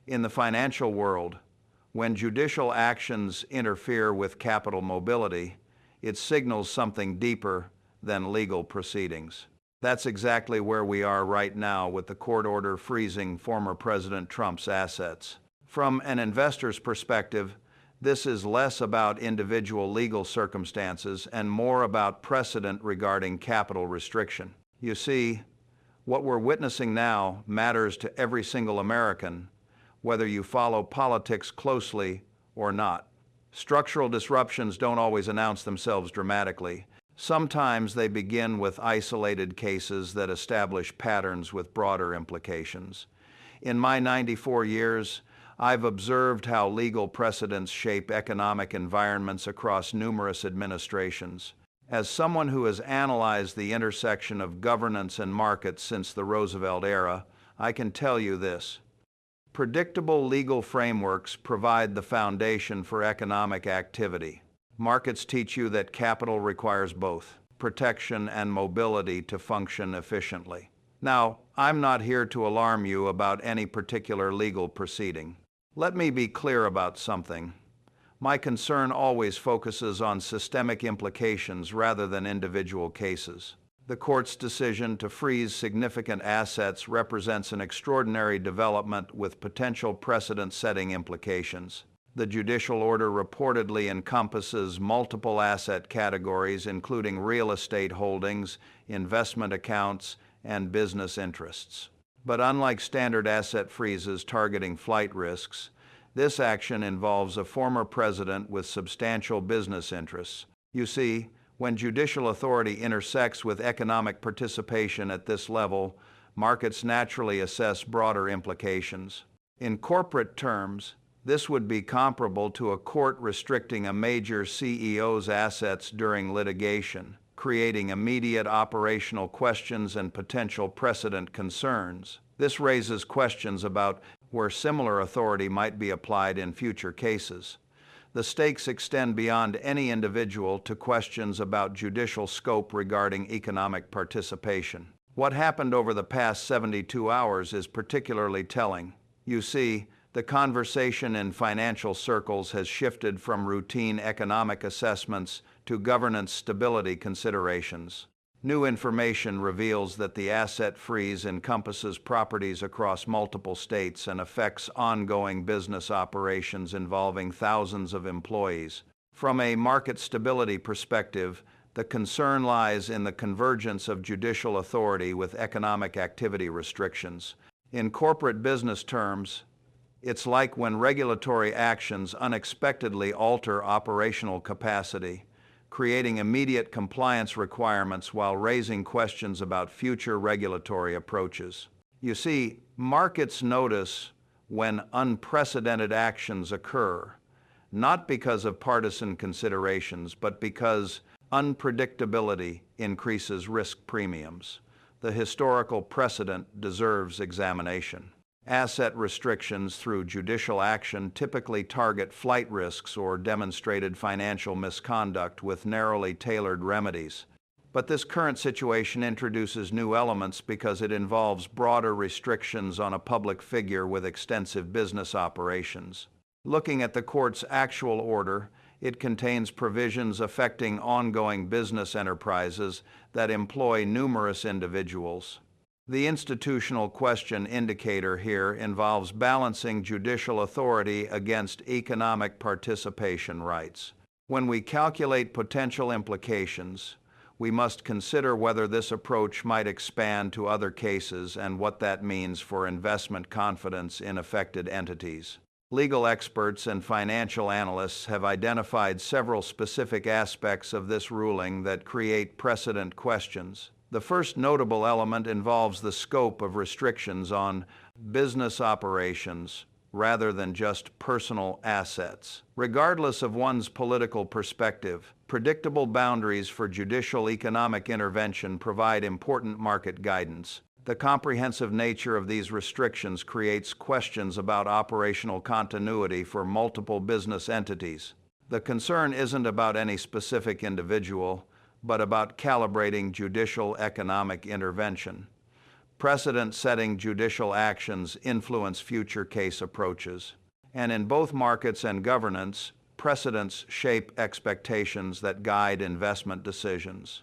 In the financial world, when judicial actions interfere with capital mobility, it signals something deeper than legal proceedings. That's exactly where we are right now with the court order freezing former President Trump's assets. From an investor's perspective, this is less about individual legal circumstances and more about precedent regarding capital restriction. You see, what we're witnessing now matters to every single American, whether you follow politics closely or not. Structural disruptions don't always announce themselves dramatically. Sometimes they begin with isolated cases that establish patterns with broader implications. In my 94 years, I've observed how legal precedents shape economic environments across numerous administrations. As someone who has analyzed the intersection of governance and markets since the Roosevelt era, I can tell you this. Predictable legal frameworks provide the foundation for economic activity. Markets teach you that capital requires both protection and mobility to function efficiently. Now, I'm not here to alarm you about any particular legal proceeding. Let me be clear about something. My concern always focuses on systemic implications rather than individual cases. The court's decision to freeze significant assets represents an extraordinary development with potential precedent-setting implications. The judicial order reportedly encompasses multiple asset categories, including real estate holdings, investment accounts, and business interests. But unlike standard asset freezes targeting flight risks, this action involves a former president with substantial business interests. You see, when judicial authority intersects with economic participation at this level, markets naturally assess broader implications. In corporate terms, this would be comparable to a court restricting a major CEO's assets during litigation, creating immediate operational questions and potential precedent concerns. This raises questions about where similar authority might be applied in future cases. The stakes extend beyond any individual to questions about judicial scope regarding economic participation. What happened over the past 72 hours is particularly telling. You see, the conversation in financial circles has shifted from routine economic assessments to governance stability considerations. New information reveals that the asset freeze encompasses properties across multiple states and affects ongoing business operations involving thousands of employees. From a market stability perspective, the concern lies in the convergence of judicial authority with economic activity restrictions. In corporate business terms, it's like when regulatory actions unexpectedly alter operational capacity, creating immediate compliance requirements while raising questions about future regulatory approaches. You see, markets notice when unprecedented actions occur, not because of partisan considerations, but because unpredictability increases risk premiums. The historical precedent deserves examination. Asset restrictions through judicial action typically target flight risks or demonstrated financial misconduct with narrowly tailored remedies. But this current situation introduces new elements because it involves broader restrictions on a public figure with extensive business operations. Looking at the court's actual order, it contains provisions affecting ongoing business enterprises that employ numerous individuals. The institutional question indicator here involves balancing judicial authority against economic participation rights. When we calculate potential implications, we must consider whether this approach might expand to other cases and what that means for investment confidence in affected entities. Legal experts and financial analysts have identified several specific aspects of this ruling that create precedent questions. The first notable element involves the scope of restrictions on business operations rather than just personal assets. Regardless of one's political perspective, predictable boundaries for judicial economic intervention provide important market guidance. The comprehensive nature of these restrictions creates questions about operational continuity for multiple business entities. The concern isn't about any specific individual, but about calibrating judicial economic intervention. Precedent-setting judicial actions influence future case approaches. And in both markets and governance, precedents shape expectations that guide investment decisions.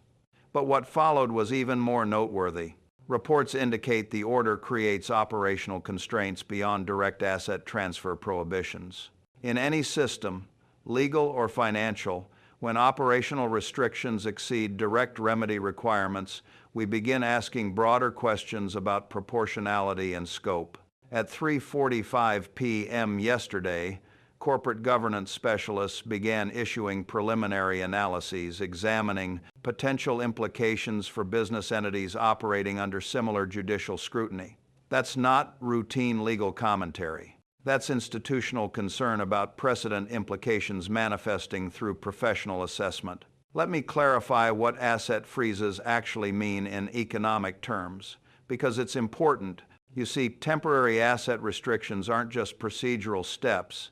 But what followed was even more noteworthy. Reports indicate the order creates operational constraints beyond direct asset transfer prohibitions. In any system, legal or financial, when operational restrictions exceed direct remedy requirements, we begin asking broader questions about proportionality and scope. At 3:45 p.m. yesterday, corporate governance specialists began issuing preliminary analyses examining potential implications for business entities operating under similar judicial scrutiny. That's not routine legal commentary. That's institutional concern about precedent implications manifesting through professional assessment. Let me clarify what asset freezes actually mean in economic terms, because it's important. You see, temporary asset restrictions aren't just procedural steps.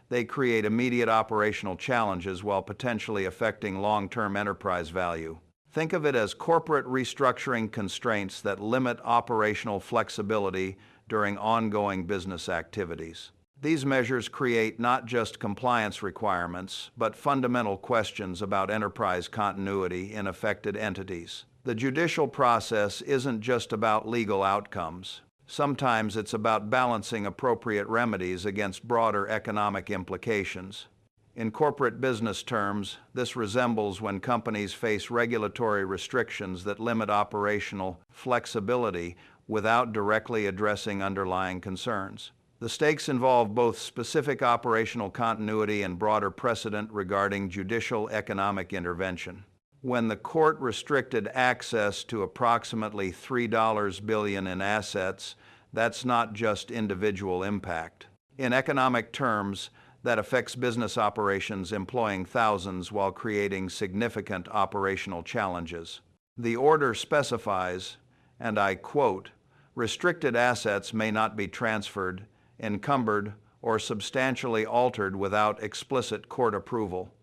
They create immediate operational challenges while potentially affecting long-term enterprise value. Think of it as corporate restructuring constraints that limit operational flexibility during ongoing business activities. These measures create not just compliance requirements, but fundamental questions about enterprise continuity in affected entities. The judicial process isn't just about legal outcomes. Sometimes it's about balancing appropriate remedies against broader economic implications. In corporate business terms, this resembles when companies face regulatory restrictions that limit operational flexibility without directly addressing underlying concerns. The stakes involve both specific operational continuity and broader precedent regarding judicial economic intervention. When the court restricted access to approximately $3 billion in assets, that's not just individual impact. In economic terms, that affects business operations employing thousands while creating significant operational challenges. The order specifies, and I quote, "Restricted assets may not be transferred, encumbered, or substantially altered without explicit court approval."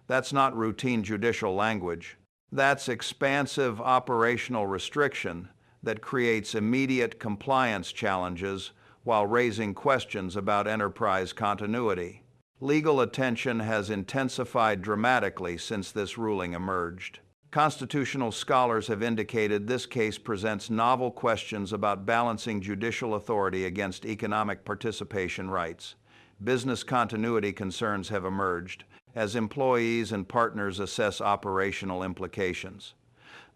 That's not routine judicial language. That's expansive operational restriction that creates immediate compliance challenges while raising questions about enterprise continuity. Legal attention has intensified dramatically since this ruling emerged. Constitutional scholars have indicated this case presents novel questions about balancing judicial authority against economic participation rights. Business continuity concerns have emerged as employees and partners assess operational implications.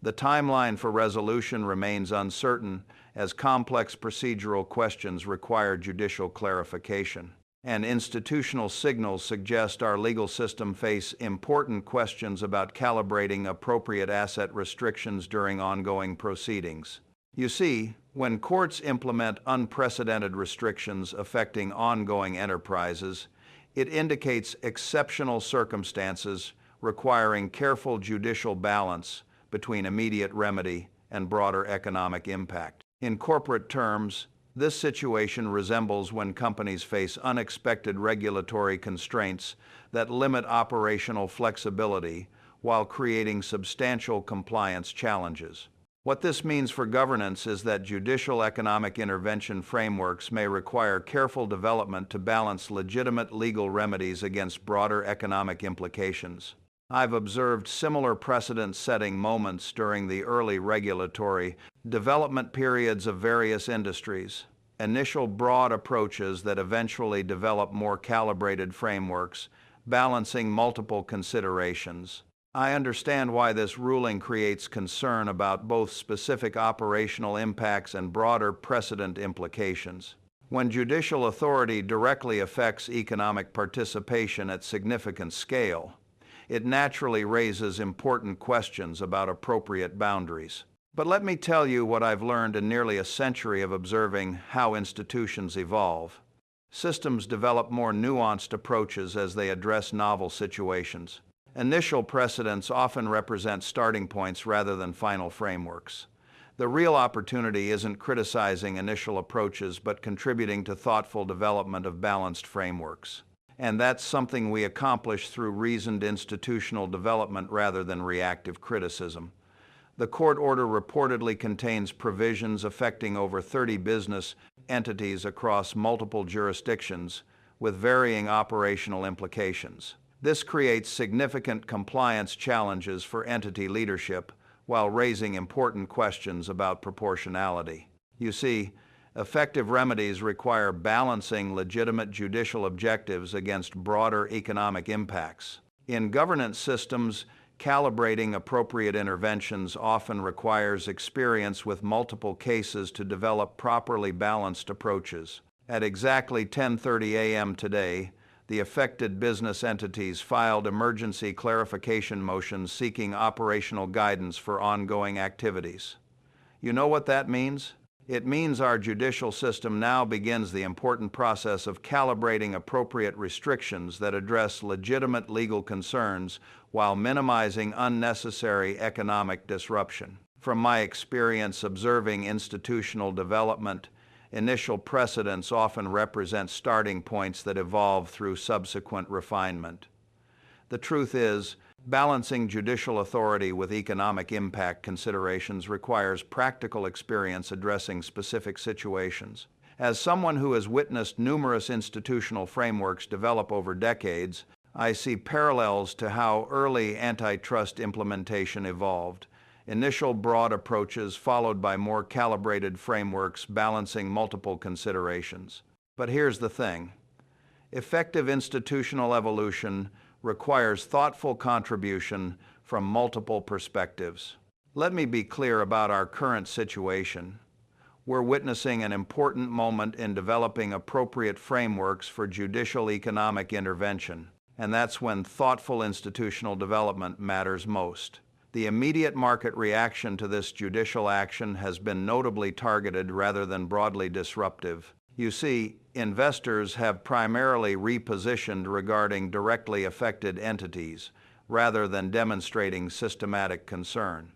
The timeline for resolution remains uncertain as complex procedural questions require judicial clarification. And institutional signals suggest our legal system face important questions about calibrating appropriate asset restrictions during ongoing proceedings. You see, when courts implement unprecedented restrictions affecting ongoing enterprises, it indicates exceptional circumstances requiring careful judicial balance between immediate remedy and broader economic impact. In corporate terms, this situation resembles when companies face unexpected regulatory constraints that limit operational flexibility while creating substantial compliance challenges. What this means for governance is that judicial economic intervention frameworks may require careful development to balance legitimate legal remedies against broader economic implications. I've observed similar precedent-setting moments during the early regulatory development periods of various industries. Initial broad approaches that eventually develop more calibrated frameworks, balancing multiple considerations. I understand why this ruling creates concern about both specific operational impacts and broader precedent implications. When judicial authority directly affects economic participation at significant scale, it naturally raises important questions about appropriate boundaries. But let me tell you what I've learned in nearly a century of observing how institutions evolve. Systems develop more nuanced approaches as they address novel situations. Initial precedents often represent starting points rather than final frameworks. The real opportunity isn't criticizing initial approaches, but contributing to thoughtful development of balanced frameworks. And that's something we accomplish through reasoned institutional development rather than reactive criticism. The court order reportedly contains provisions affecting over 30 business entities across multiple jurisdictions, with varying operational implications. This creates significant compliance challenges for entity leadership while raising important questions about proportionality. You see, effective remedies require balancing legitimate judicial objectives against broader economic impacts. In governance systems, calibrating appropriate interventions often requires experience with multiple cases to develop properly balanced approaches. At exactly 10:30 a.m. today, the affected business entities filed emergency clarification motions seeking operational guidance for ongoing activities. You know what that means? It means our judicial system now begins the important process of calibrating appropriate restrictions that address legitimate legal concerns while minimizing unnecessary economic disruption. From my experience observing institutional development, initial precedents often represent starting points that evolve through subsequent refinement. The truth is, balancing judicial authority with economic impact considerations requires practical experience addressing specific situations. As someone who has witnessed numerous institutional frameworks develop over decades, I see parallels to how early antitrust implementation evolved. Initial broad approaches followed by more calibrated frameworks balancing multiple considerations. But here's the thing. Effective institutional evolution requires thoughtful contribution from multiple perspectives. Let me be clear about our current situation. We're witnessing an important moment in developing appropriate frameworks for judicial economic intervention, and that's when thoughtful institutional development matters most. The immediate market reaction to this judicial action has been notably targeted rather than broadly disruptive. You see, investors have primarily repositioned regarding directly affected entities, rather than demonstrating systematic concern.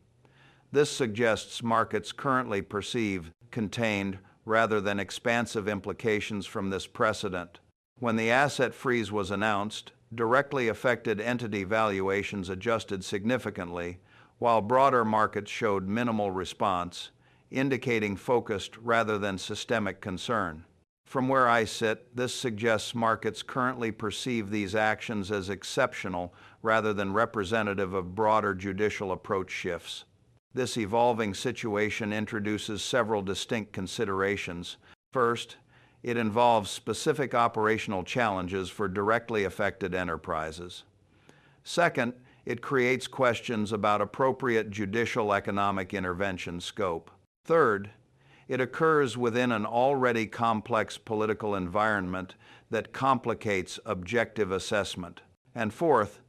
This suggests markets currently perceive contained rather than expansive implications from this precedent. When the asset freeze was announced, directly affected entity valuations adjusted significantly, while broader markets showed minimal response, indicating focused rather than systemic concern. From where I sit, this suggests markets currently perceive these actions as exceptional rather than representative of broader judicial approach shifts. This evolving situation introduces several distinct considerations. First, it involves specific operational challenges for directly affected enterprises. Second, it creates questions about appropriate judicial economic intervention scope. Third, it occurs within an already complex political environment that complicates objective assessment. And fourth,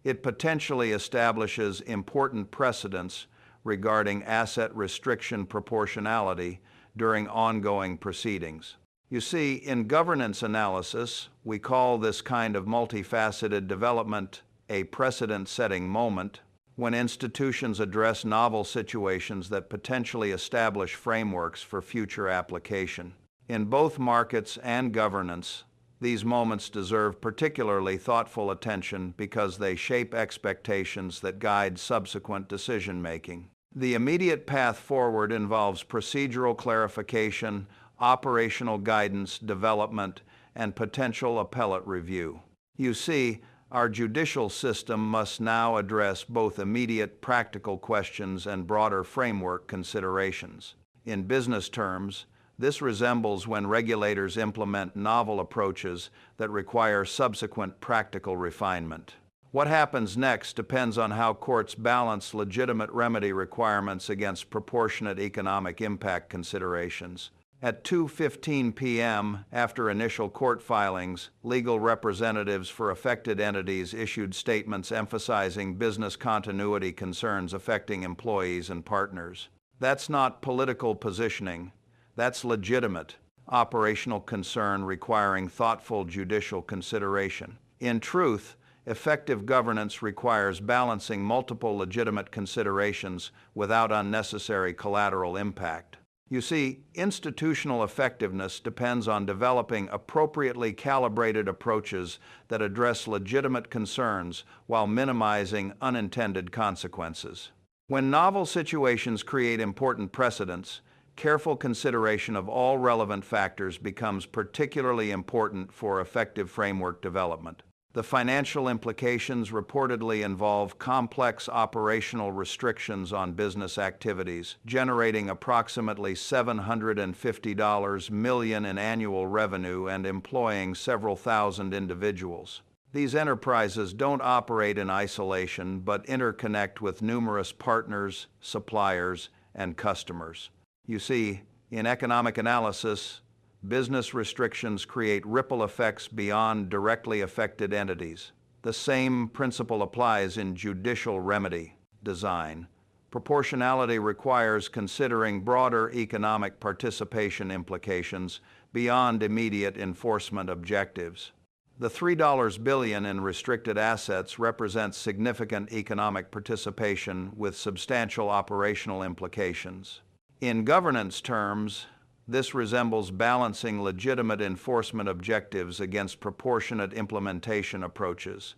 it potentially establishes important precedents regarding asset restriction proportionality during ongoing proceedings. You see, in governance analysis, we call this kind of multifaceted development a precedent-setting moment, when institutions address novel situations that potentially establish frameworks for future application. In both markets and governance, these moments deserve particularly thoughtful attention because they shape expectations that guide subsequent decision-making. The immediate path forward involves procedural clarification, operational guidance, development, and potential appellate review. You see, our judicial system must now address both immediate practical questions and broader framework considerations. In business terms, this resembles when regulators implement novel approaches that require subsequent practical refinement. What happens next depends on how courts balance legitimate remedy requirements against proportionate economic impact considerations. At 2:15 p.m., after initial court filings, legal representatives for affected entities issued statements emphasizing business continuity concerns affecting employees and partners. That's not political positioning. That's legitimate, operational concern requiring thoughtful judicial consideration. In truth, effective governance requires balancing multiple legitimate considerations without unnecessary collateral impact. You see, institutional effectiveness depends on developing appropriately calibrated approaches that address legitimate concerns while minimizing unintended consequences. When novel situations create important precedents, careful consideration of all relevant factors becomes particularly important for effective framework development. The financial implications reportedly involve complex operational restrictions on business activities, generating approximately $750 million in annual revenue and employing several thousand individuals. These enterprises don't operate in isolation, but interconnect with numerous partners, suppliers, and customers. You see, in economic analysis, business restrictions create ripple effects beyond directly affected entities. The same principle applies in judicial remedy design. Proportionality requires considering broader economic participation implications beyond immediate enforcement objectives. The $3 billion in restricted assets represents significant economic participation with substantial operational implications. In governance terms, this resembles balancing legitimate enforcement objectives against proportionate implementation approaches,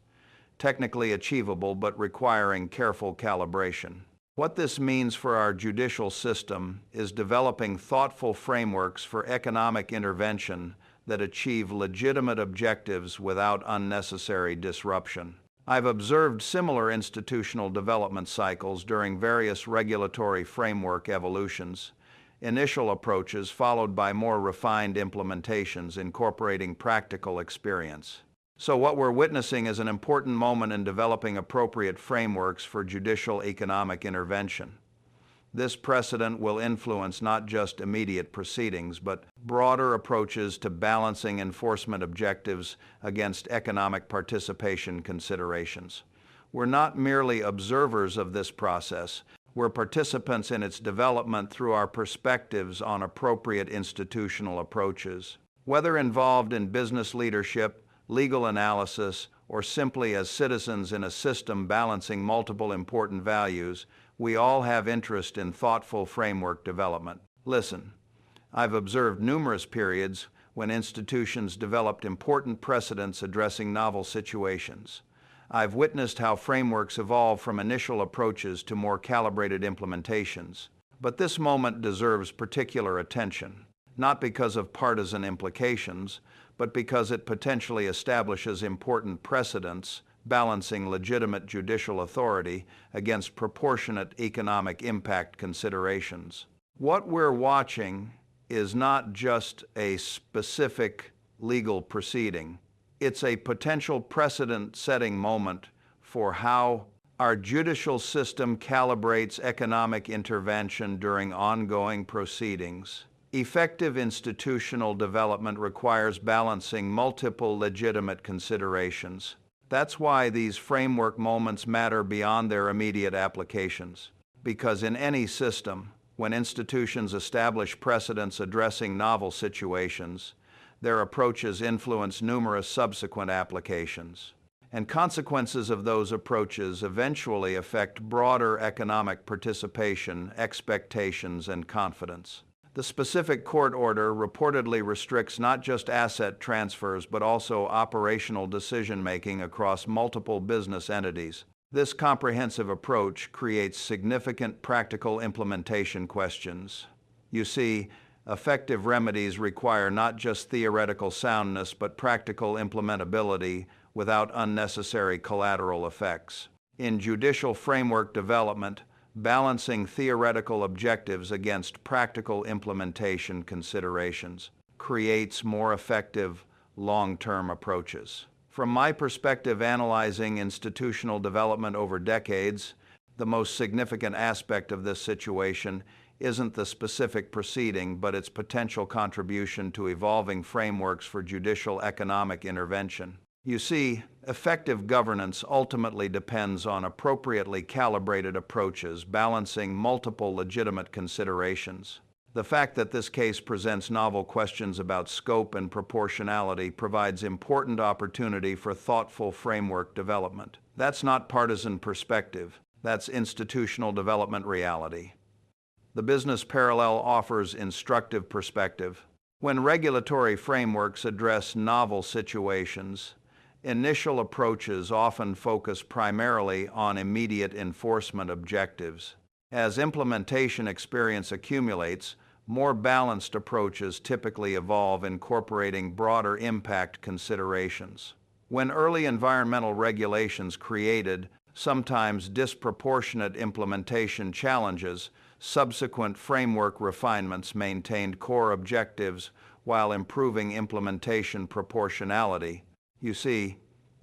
technically achievable but requiring careful calibration. What this means for our judicial system is developing thoughtful frameworks for economic intervention that achieve legitimate objectives without unnecessary disruption. I've observed similar institutional development cycles during various regulatory framework evolutions. Initial approaches followed by more refined implementations incorporating practical experience. So what we're witnessing is an important moment in developing appropriate frameworks for judicial economic intervention. This precedent will influence not just immediate proceedings, but broader approaches to balancing enforcement objectives against economic participation considerations. We're not merely observers of this process. We're participants in its development through our perspectives on appropriate institutional approaches. Whether involved in business leadership, legal analysis, or simply as citizens in a system balancing multiple important values, we all have interest in thoughtful framework development. Listen, I've observed numerous periods when institutions developed important precedents addressing novel situations. I've witnessed how frameworks evolve from initial approaches to more calibrated implementations. But this moment deserves particular attention, not because of partisan implications, but because it potentially establishes important precedents, balancing legitimate judicial authority against proportionate economic impact considerations. What we're watching is not just a specific legal proceeding. It's a potential precedent-setting moment for how our judicial system calibrates economic intervention during ongoing proceedings. Effective institutional development requires balancing multiple legitimate considerations. That's why these framework moments matter beyond their immediate applications. Because in any system, when institutions establish precedents addressing novel situations, their approaches influence numerous subsequent applications. And consequences of those approaches eventually affect broader economic participation, expectations, and confidence. The specific court order reportedly restricts not just asset transfers but also operational decision-making across multiple business entities. This comprehensive approach creates significant practical implementation questions. You see, effective remedies require not just theoretical soundness but practical implementability without unnecessary collateral effects. In judicial framework development, balancing theoretical objectives against practical implementation considerations creates more effective, long-term approaches. From my perspective, analyzing institutional development over decades, the most significant aspect of this situation isn't the specific proceeding, but its potential contribution to evolving frameworks for judicial economic intervention. You see, effective governance ultimately depends on appropriately calibrated approaches, balancing multiple legitimate considerations. The fact that this case presents novel questions about scope and proportionality provides important opportunity for thoughtful framework development. That's not partisan perspective. That's institutional development reality. The business parallel offers instructive perspective. When regulatory frameworks address novel situations, Initial approaches often focus primarily on immediate enforcement objectives. As implementation experience accumulates, more balanced approaches typically evolve, incorporating broader impact considerations. When early environmental regulations created sometimes disproportionate implementation challenges, subsequent framework refinements maintained core objectives while improving implementation proportionality. You see,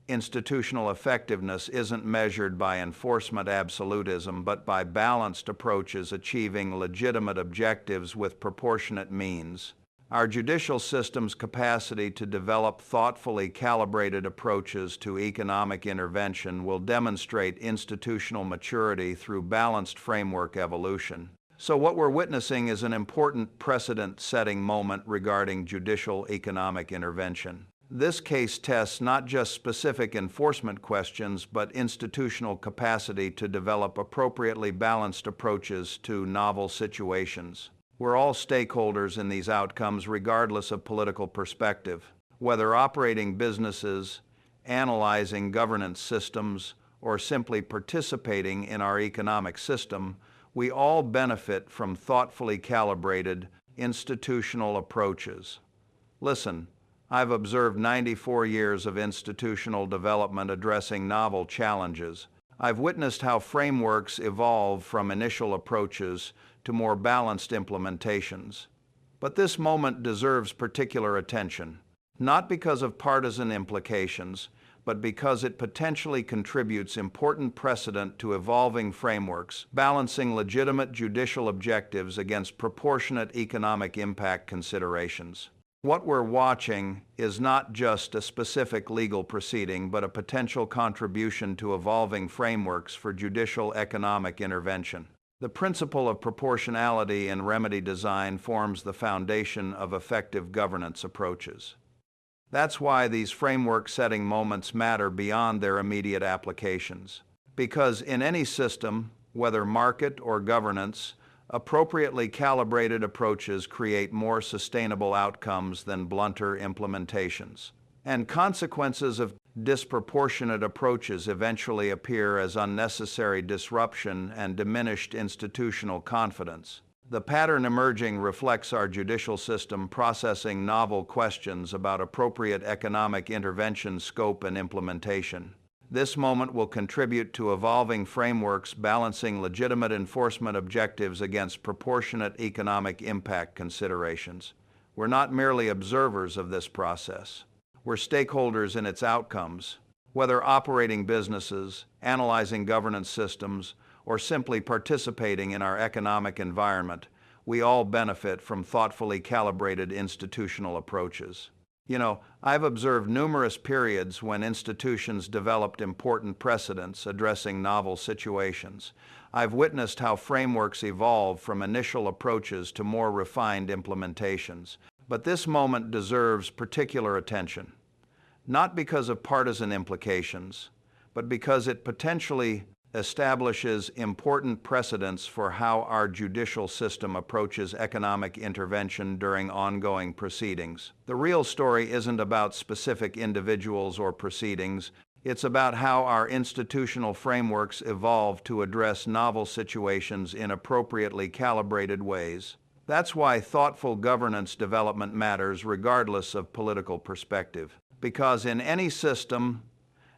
institutional effectiveness isn't measured by enforcement absolutism, but by balanced approaches achieving legitimate objectives with proportionate means. Our judicial system's capacity to develop thoughtfully calibrated approaches to economic intervention will demonstrate institutional maturity through balanced framework evolution. So what we're witnessing is an important precedent-setting moment regarding judicial economic intervention. This case tests not just specific enforcement questions, but institutional capacity to develop appropriately balanced approaches to novel situations. We're all stakeholders in these outcomes regardless of political perspective. Whether operating businesses, analyzing governance systems, or simply participating in our economic system, we all benefit from thoughtfully calibrated institutional approaches. Listen, I've observed 94 years of institutional development addressing novel challenges. I've witnessed how frameworks evolve from initial approaches to more balanced implementations. But this moment deserves particular attention, not because of partisan implications, but because it potentially contributes important precedent to evolving frameworks, balancing legitimate judicial objectives against proportionate economic impact considerations. What we're watching is not just a specific legal proceeding, but a potential contribution to evolving frameworks for judicial economic intervention. The principle of proportionality in remedy design forms the foundation of effective governance approaches. That's why these framework-setting moments matter beyond their immediate applications. Because in any system, whether market or governance, appropriately calibrated approaches create more sustainable outcomes than blunter implementations. And consequences of disproportionate approaches eventually appear as unnecessary disruption and diminished institutional confidence. The pattern emerging reflects our judicial system processing novel questions about appropriate economic intervention scope and implementation. This moment will contribute to evolving frameworks balancing legitimate enforcement objectives against proportionate economic impact considerations. We're not merely observers of this process. We're stakeholders in its outcomes. Whether operating businesses, analyzing governance systems, or simply participating in our economic environment, we all benefit from thoughtfully calibrated institutional approaches. I've observed numerous periods when institutions developed important precedents addressing novel situations. I've witnessed how frameworks evolve from initial approaches to more refined implementations. But this moment deserves particular attention, not because of partisan implications, but because it potentially establishes important precedents for how our judicial system approaches economic intervention during ongoing proceedings. The real story isn't about specific individuals or proceedings. It's about how our institutional frameworks evolve to address novel situations in appropriately calibrated ways. That's why thoughtful governance development matters regardless of political perspective. Because in any system,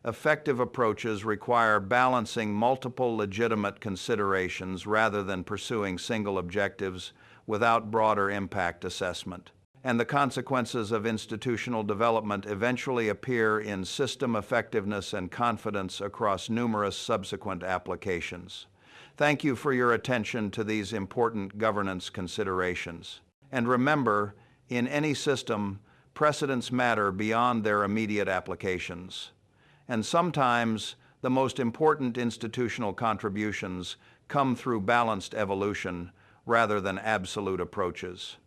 effective approaches require balancing multiple legitimate considerations rather than pursuing single objectives without broader impact assessment. And the consequences of institutional development eventually appear in system effectiveness and confidence across numerous subsequent applications. Thank you for your attention to these important governance considerations. And remember, in any system, precedents matter beyond their immediate applications. And sometimes the most important institutional contributions come through balanced evolution rather than absolute approaches.